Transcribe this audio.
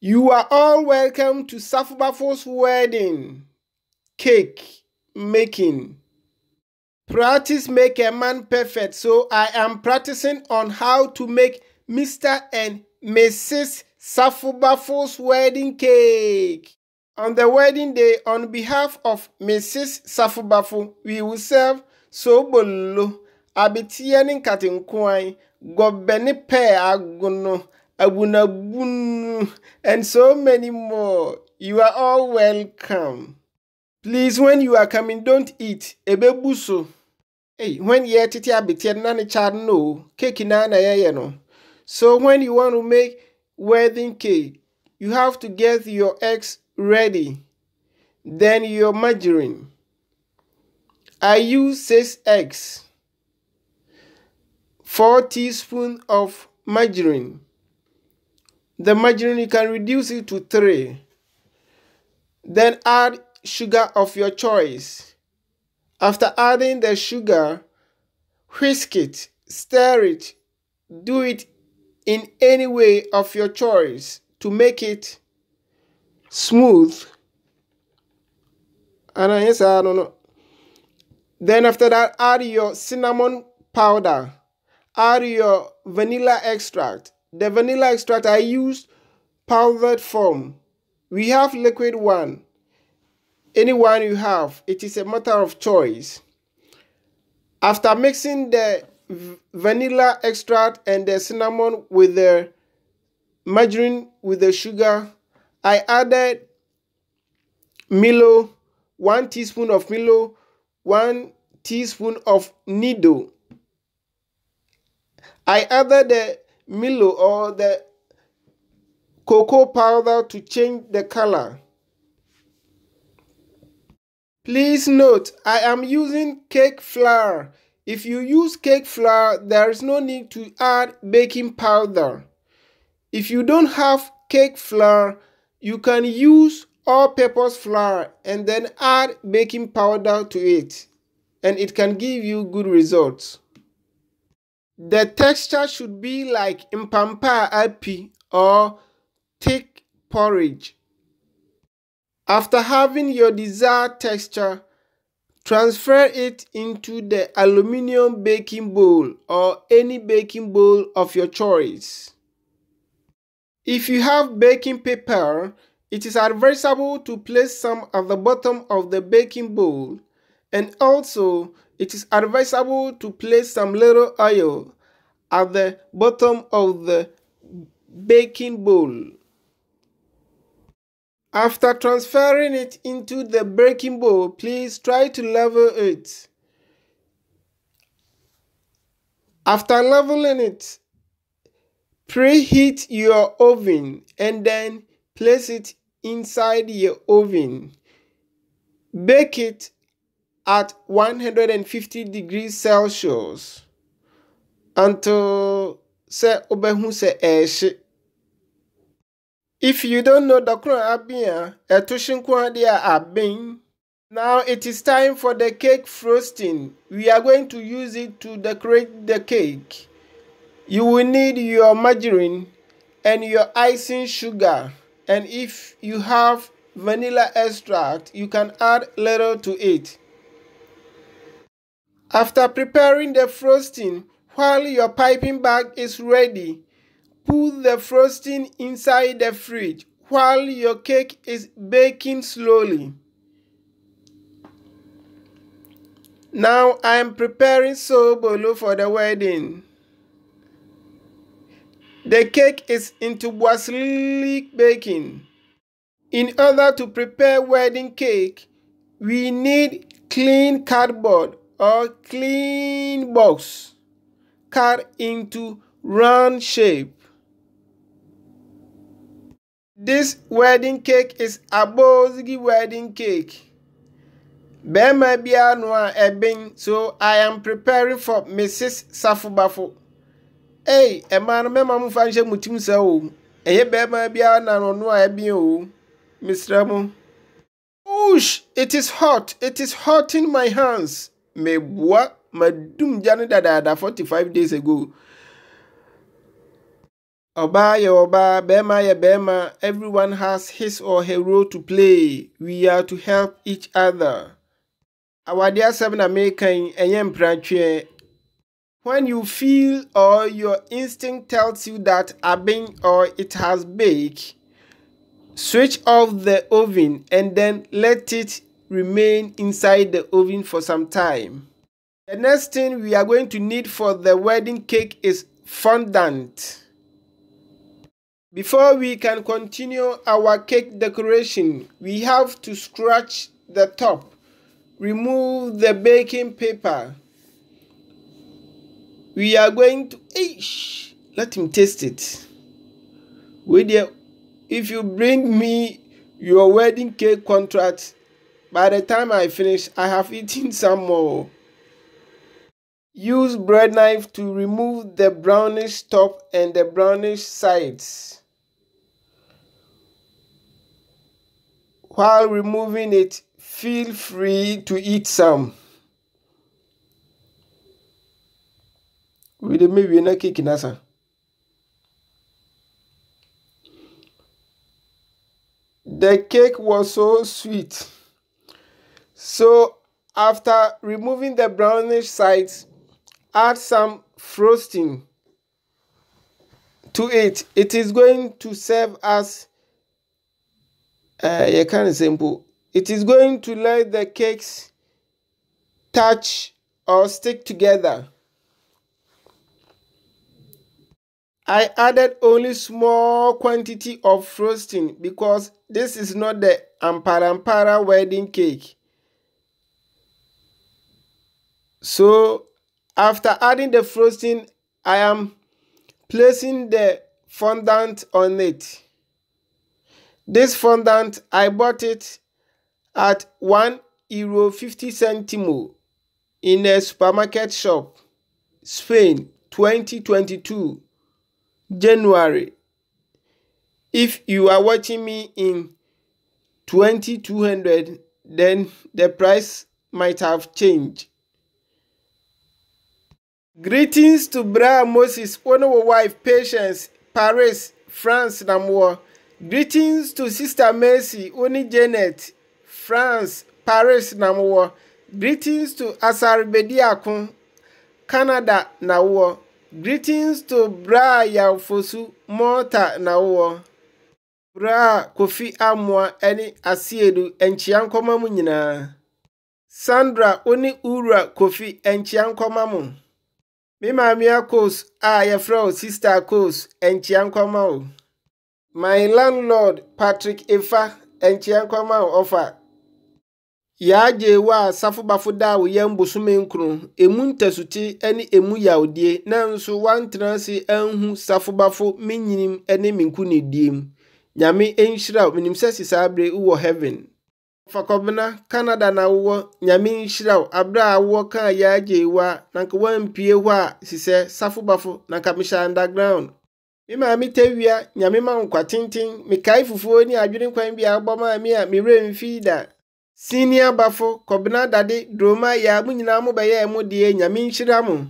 You are all welcome to Safubafo's wedding cake making. Practice make a man perfect, so I am practicing on how to make Mr. and Mrs. Safubafo's wedding cake. On the wedding day, on behalf of Mrs. Safubafo, we will serve sobolo, abitiani katinkwai, gobeni pe agono, abunabunu, and so many more. You are all welcome. Please, when you are coming, don't eat. Ebebuso. Hey, when you titi abitiani nani chad no, cake na no. So when you want to make wedding cake, you have to get your eggs ready. Then your margarine. I use 6 eggs, 4 teaspoons of margarine. The margarine you can reduce it to 3. Then add sugar of your choice. After adding the sugar, whisk it, stir it, do it in any way of your choice to make it smooth. And I don't know. Then after that, add your cinnamon powder. Add your vanilla extract. The vanilla extract I used powdered form. We have liquid one. Any one you have, it is a matter of choice. After mixing the vanilla extract and the cinnamon with the margarine with the sugar, I added Milo, 1 teaspoon of Milo, 1 teaspoon of Nido. I added the Milo or the cocoa powder to change the color. Please note, I am using cake flour. If you use cake flour, there is no need to add baking powder. If you don't have cake flour, you can use all-purpose flour and then add baking powder to it, and it can give you good results. The texture should be like impampa api or thick porridge. After having your desired texture, transfer it into the aluminum baking bowl or any baking bowl of your choice. If you have baking paper, it is advisable to place some at the bottom of the baking bowl, and also it is advisable to place some little oil at the bottom of the baking bowl. After transferring it into the baking bowl, please try to level it. After leveling it, preheat your oven and then place it inside your oven. Bake it at 150 degrees Celsius until se obehu se eshe. If you don't know Dokro Abia, Etushinkwadia Abin. Now it is time for the cake frosting. We are going to use it to decorate the cake. You will need your margarine and your icing sugar. And if you have vanilla extract, you can add little to it. After preparing the frosting, while your piping bag is ready, put the frosting inside the fridge while your cake is baking slowly. Now I am preparing sobolo for the wedding. The cake is into basilic baking. In order to prepare wedding cake, we need clean cardboard or clean box cut into round shape. This wedding cake is a Bozigi wedding cake. Bema bia noa ebin, so I am preparing for Mrs. Safubafo. Hey, man, mema mu fanshe mutim se o. Eye bema bia na no noa ebin o. Mr. Mo. Oosh, it is hot. It is hot in my hands. Me boa madum jani dada 45 days ago. Oba ye oba, bema ye bema, everyone has his or her role to play. We are to help each other. Our dear seven American and when you feel or your instinct tells you that a bean or it has baked, switch off the oven and then let it remain inside the oven for some time. The next thing we are going to need for the wedding cake is fondant. Before we can continue our cake decoration, we have to scratch the top. Remove the baking paper. We are going to let him taste it. If you bring me your wedding cake contract, by the time I finish, I have eaten some more. Use bread knife to remove the brownish top and the brownish sides. While removing it, feel free to eat some. We maybe na cake nasa. The cake was so sweet. So after removing the brownish sides, add some frosting to it. It is going to serve as it is going to let the cakes touch or stick together. I added only small quantity of frosting because this is not the Ampara wedding cake. So after adding the frosting, I am placing the fondant on it. This fondant, I bought it at €1.50 in a supermarket shop, Spain, 2022, January. If you are watching me in 2200, then the price might have changed. Greetings to Bra Moses, one wife, Patience, Paris, France, Namor. Greetings to Sister Mercy, Oni Janet, France, Paris, Namor. Greetings to Asar Bediakun, Canada, Nawo. Greetings to Bra Yafosu, Malta, Nawo. Bra Kofi Amwa, Eni Asiedu, Enchiankoma Munina. Sandra, Oni Ura Kofi, Enchiankoma Mun. Me mamia Kos, Yafro, Sister Kos, Enchiankoma o. My landlord, Patrick Efa, Enchiankoma offer. Yaje wa safubafo da wo yam bosume nkru emu ntasuti ene emu yaudie nanso wantranse anhu safubafo menyinim ene minku ne diem nyame enhyira minim sesi abre wo heaven fakobna Canada na wo nyame enhyira abra wo kan yaje wa nanka wampie ho a sise safubafo nanka misha underground Mima mi tewia nyame ma nkwa tintin mikai fufuo ni adwene kwan bia agboma mi a mirem fida Senior bafo kobna dade droma ya mu nyina mo beye mo de nyame nhyira mo